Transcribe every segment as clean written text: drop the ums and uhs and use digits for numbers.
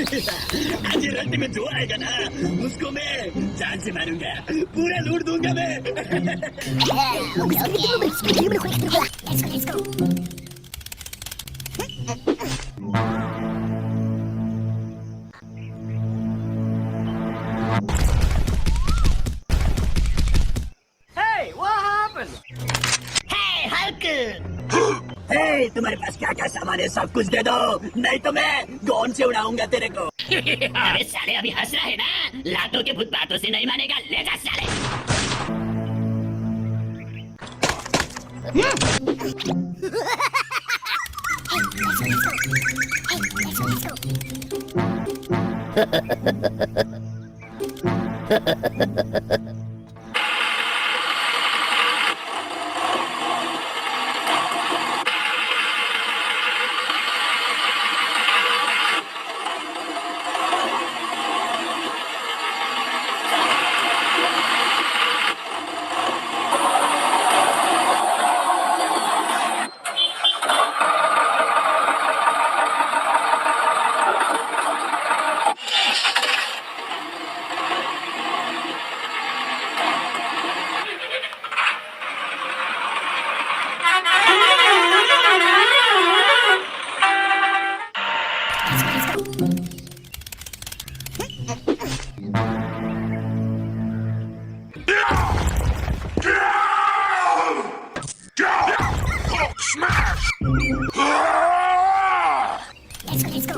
आज रात में जो आएगा ना उसको मैं जान से मारूंगा, पूरा लूट दूंगा मैं। Let's go. Hey, what happened? Hey, Hulk! Hey, तुम्हारे पास क्या क्या सामान है सब कुछ दे दो, नहीं तो मैं गॉन से उड़ाऊंगा तेरे को। अरे साले अभी हंस रहा है ना, लातों के भूत बातों से नहीं मानेगा, ले जा साले। Let's go.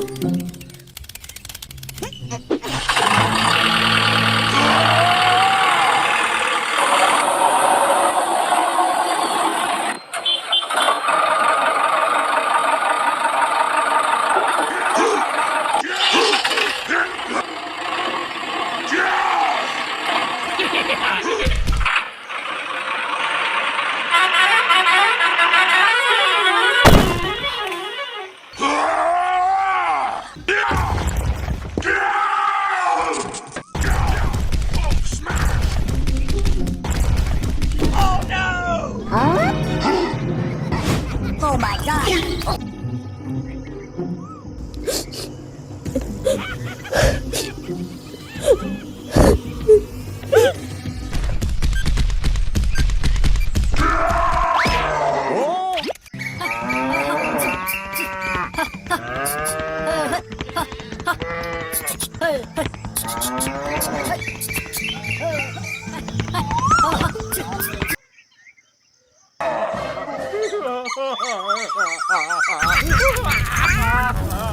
Oh my god!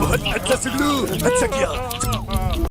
बहुत अच्छा सिल्लू, अच्छा किया।